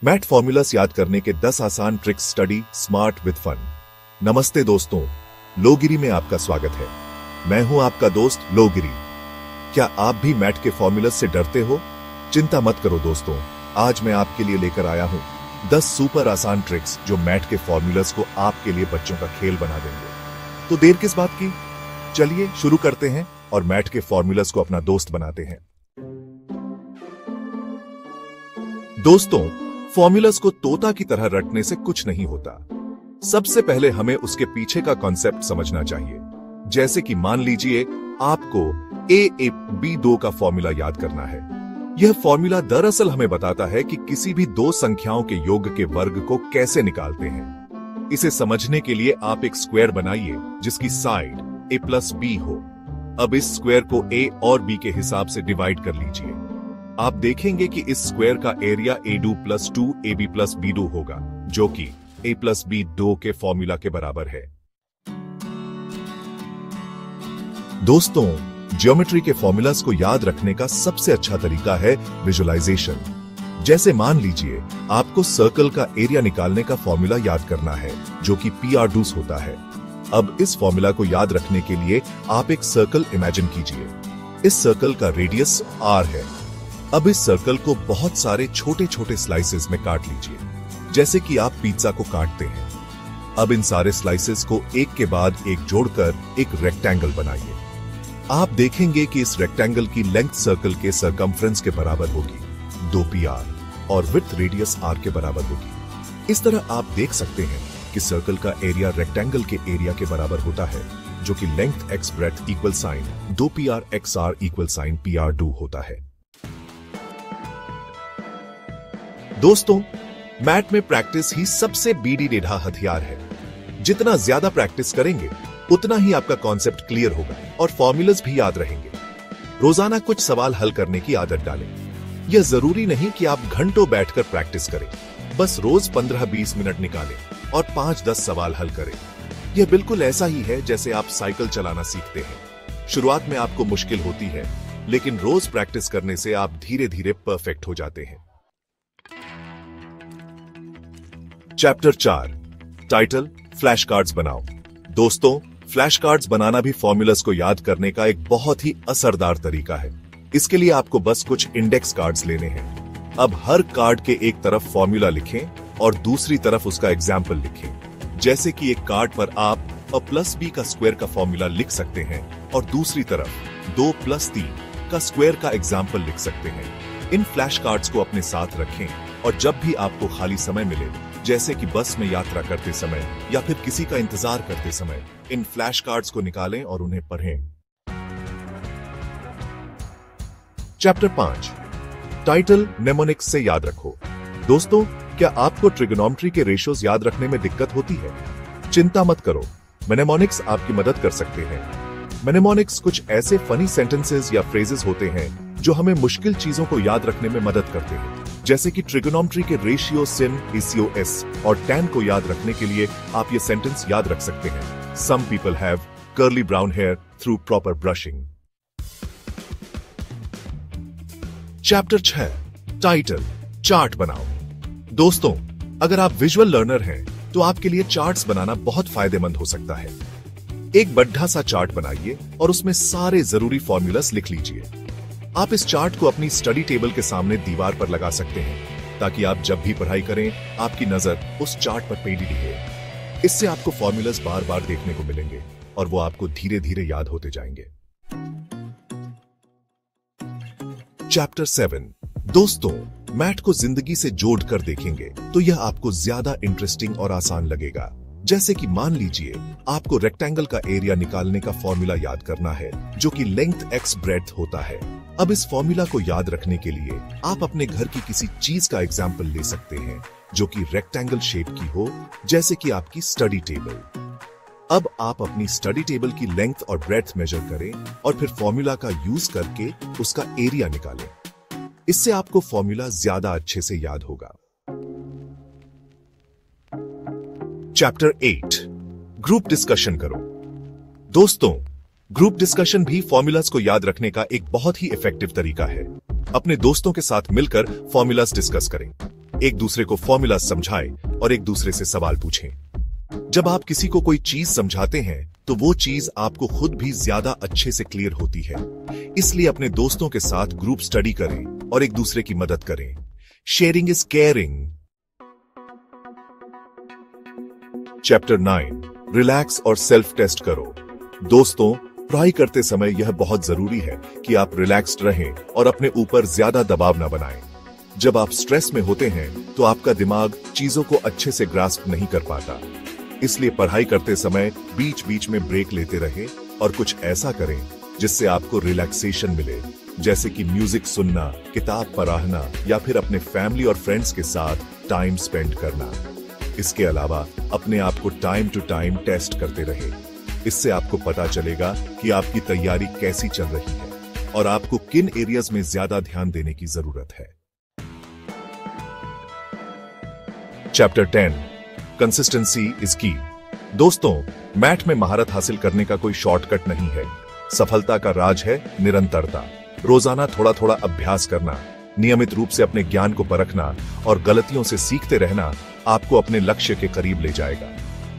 Math formulas याद करने के 10 आसान tricks study smart with fun. नमस्ते दोस्तों, लोगिरी में आपका स्वागत है। मैं हूं आपका दोस्त लोगिरी। क्या आप भी मैथ के फॉर्मूलास से डरते हो? चिंता मत करो दोस्तों, आज मैं आपके लिए लेकर आया हूं 10 सुपर आसान ट्रिक्स जो मैथ के फॉर्मूलास को आपके लिए बच्चों का खेल बना देंगे। तो देर किस बात की, चलिए शुरू करते हैं और मैथ के फॉर्मूलास को अपना दोस्त बनाते हैं। दोस्तों, फॉर्मूलास को तोता की तरह रटने से कुछ नहीं होता। सबसे पहले हमें उसके पीछे का कॉन्सेप्ट समझना चाहिए। जैसे कि मान लीजिए आपको a+b² का फॉर्मूला याद करना है। यह फॉर्मूला दरअसल हमें बताता है कि किसी भी दो संख्याओं के योग के वर्ग को कैसे निकालते हैं। इसे समझने के लिए आप एक स्क्वायर बनाइए जिसकी साइड a+b हो। अब इस स्क्वायर को a और b के हिसाब से डिवाइड कर लीजिए। आप देखेंगे कि इस स्क्वायर का एरिया a² + 2 ab + b² होगा, जो कि a + b² के फॉर्मूला के बराबर है। दोस्तों, ज्योमेट्री के फॉर्मूलास को याद रखने का सबसे अच्छा तरीका है विजुअलाइजेशन। जैसे मान लीजिए आपको सर्कल का एरिया निकालने का फॉर्मूला याद करना है, जो कि PR² होता है। अब इस फॉर्मूला को याद रखने के लिए आप एक सर्कल इमेजिन कीजिए। इस सर्कल का रेडियस r है। अब इस सर्कल को बहुत सारे छोटे छोटे स्लाइसेस में काट लीजिए, जैसे कि आप पिज्जा को काटते हैं। अब इन सारे स्लाइसेस को एक के बाद एक जोड़कर एक रेक्टेंगल बनाइए। आप देखेंगे कि इस रेक्टेंगल की लेंथ सर्कल के सरकमफ्रेंस के बराबर होगी 2pr और विड्थ रेडियस r के बराबर होगी। इस तरह आप देख सकते हैं कि सर्कल का एरिया रेक्टेंगल के एरिया के बराबर होता है, जो कि length x breadth equal sign 2pr x r equal sign PR² होता है। दोस्तों, मैथ में प्रैक्टिस ही सबसे बीड़ी हथियार है। जितना ज्यादा प्रैक्टिस करेंगे उतना ही आपका कॉन्सेप्ट क्लियर होगा और फॉर्मूलास भी याद रहेंगे। रोजाना कुछ सवाल हल करने की आदत डालें। यह जरूरी नहीं कि आप घंटों बैठकर प्रैक्टिस करें, बस रोज 15-20 मिनट निकालें और 5-10 सवाल हल करें। यह बिल्कुल ऐसा ही है जैसे आप साइकिल चलाना सीखते हैं। शुरुआत में आपको मुश्किल होती है, लेकिन रोज प्रैक्टिस करने से आप धीरे धीरे परफेक्ट हो जाते हैं। चैप्टर 4, टाइटल फ्लैश कार्ड्स बनाओ। दोस्तों, फ्लैश कार्ड्स बनाना भी फॉर्मूलास को याद करने का एक बहुत ही असरदार तरीका है। इसके लिए आपको बस कुछ इंडेक्स कार्ड्स लेने हैं। अब हर कार्ड के एक तरफ फॉर्मूला लिखें और दूसरी तरफ उसका एग्जाम्पल लिखें। जैसे कि एक कार्ड पर आप a + b का स्क्वायर का फॉर्मूला लिख सकते हैं और दूसरी तरफ 2 + 3 का स्क्वायर का एग्जाम्पल लिख सकते हैं। इन फ्लैश कार्ड्स को अपने साथ रखें और जब भी आपको खाली समय मिले, जैसे कि बस में यात्रा करते समय या फिर किसी का इंतजार करते समय, इन फ्लैश कार्ड्स को निकालें और उन्हें पढ़ें। चैप्टर 5, टाइटल नेमोनिक्स से याद रखो। दोस्तों, क्या आपको ट्रिगोनोमेट्री के रेशियोज याद रखने में दिक्कत होती है? चिंता मत करो, मेनेमोनिक्स आपकी मदद कर सकते हैं। मेनेमोनिक्स कुछ ऐसे फनी सेंटेंसेस या फ्रेजेस होते हैं जो हमें मुश्किल चीजों को याद रखने में मदद करते हैं। जैसे कि ट्रिगोनोमेट्री के रेशियो, सिन, ECOS और tan को याद रखने के लिए आप ये सेंटेंस याद रख सकते हैं। Some people have curly brown hair through proper brushing. Chapter 6, title chart बनाओ। दोस्तों, अगर आप विजुअल लर्नर हैं तो आपके लिए चार्ट्स बनाना बहुत फायदेमंद हो सकता है। एक बढ़ा सा चार्ट बनाइए और उसमें सारे जरूरी फॉर्मूलास लिख लीजिए। आप इस चार्ट को अपनी स्टडी टेबल के सामने दीवार पर लगा सकते हैं, ताकि आप जब भी पढ़ाई करें आपकी नजर उस चार्ट पर पड़ी रहे। इससे आपको फॉर्मूलास बार बार देखने को मिलेंगे और वो आपको धीरे धीरे याद होते जाएंगे। चैप्टर 7, दोस्तों, मैथ को जिंदगी से जोड़कर देखेंगे तो यह आपको ज्यादा इंटरेस्टिंग और आसान लगेगा। जैसे कि मान लीजिए आपको रेक्टेंगल का एरिया निकालने का फॉर्मूला याद करना है, जो कि लेंथ x ब्रेथ होता है। अब इस फॉर्मूला को याद रखने के लिए आप अपने घर की किसी चीज का एग्जाम्पल ले सकते हैं जो कि रेक्टेंगल शेप की हो, जैसे कि आपकी स्टडी टेबल। अब आप अपनी स्टडी टेबल की लेंथ और ब्रेथ मेजर करें और फिर फॉर्मूला का यूज करके उसका एरिया निकालें। इससे आपको फॉर्मूला ज्यादा अच्छे से याद होगा। चैप्टर 8, ग्रुप डिस्कशन करो। दोस्तों, ग्रुप डिस्कशन भी फॉर्मूलास को याद रखने का एक बहुत ही इफेक्टिव तरीका है। अपने दोस्तों के साथ मिलकर फॉर्मूलास डिस्कस करें। एक दूसरे को फॉर्मूला समझाएं और एक दूसरे से सवाल पूछें। जब आप किसी को कोई चीज समझाते हैं तो वो चीज आपको खुद भी ज्यादा अच्छे से क्लियर होती है। इसलिए अपने दोस्तों के साथ ग्रुप स्टडी करें और एक दूसरे की मदद करें। Sharing is caring. Chapter 9, relax और सेल्फ टेस्ट करो। दोस्तों, पढ़ाई करते समय यह बहुत जरूरी है कि आप रिलैक्स्ड रहें और अपने ऊपर ज्यादा दबाव न बनाएं। जब आप स्ट्रेस में होते हैं तो आपका दिमाग चीजों को अच्छे से ग्रास्प नहीं कर पाता। इसलिए पढ़ाई करते समय बीच बीच में ब्रेक लेते रहें और कुछ ऐसा करें जिससे आपको रिलैक्सेशन मिले, जैसे कि म्यूजिक सुनना, किताब पढ़ना या फिर अपने फैमिली और फ्रेंड्स के साथ टाइम स्पेंड करना। इसके अलावा अपने आप को टाइम टू टाइम टेस्ट करते रहें। इससे आपको पता चलेगा कि आपकी तैयारी कैसी चल रही है और आपको किन एरियाज में ज्यादा ध्यान देने की जरूरत है। चैप्टर 10, कंसिस्टेंसी इज की। दोस्तों, मैथ में महारत हासिल करने का कोई शॉर्टकट नहीं है। सफलता का राज है निरंतरता। रोजाना थोड़ा थोड़ा अभ्यास करना, नियमित रूप से अपने ज्ञान को परखना और गलतियों से सीखते रहना आपको अपने लक्ष्य के करीब ले जाएगा।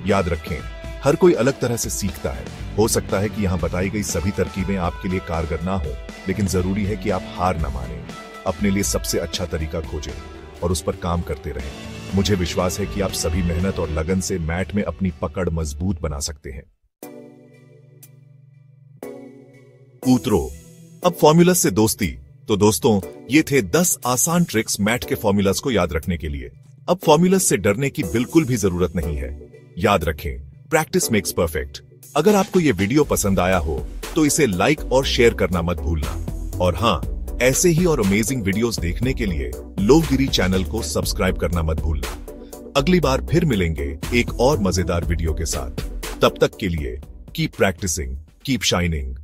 याद रखें, हर कोई अलग तरह से सीखता है। हो सकता है कि यहां बताई गई सभी तरकीबें आपके लिए कारगर ना हो, लेकिन जरूरी है कि आप हार न मानें। अपने लिए सबसे अच्छा तरीका खोजें और उस पर काम करते रहें। मुझे विश्वास है कि आप सभी मेहनत और लगन से मैथ में अपनी पकड़ मजबूत बना सकते हैं। उतरो अब फॉर्मूला से दोस्ती। तो दोस्तों, ये थे 10 आसान ट्रिक्स मैथ के फॉर्मूलास को याद रखने के लिए। अब फॉर्मूलास से डरने की बिल्कुल भी जरूरत नहीं है। याद रखें, प्रैक्टिस मेक्स परफेक्ट। अगर आपको ये वीडियो पसंद आया हो तो इसे लाइक और शेयर करना मत भूलना। और हाँ, ऐसे ही और अमेजिंग वीडियोस देखने के लिए लोकगिरी चैनल को सब्सक्राइब करना मत भूलना। अगली बार फिर मिलेंगे एक और मजेदार वीडियो के साथ। तब तक के लिए कीप प्रैक्टिसिंग, कीप शाइनिंग।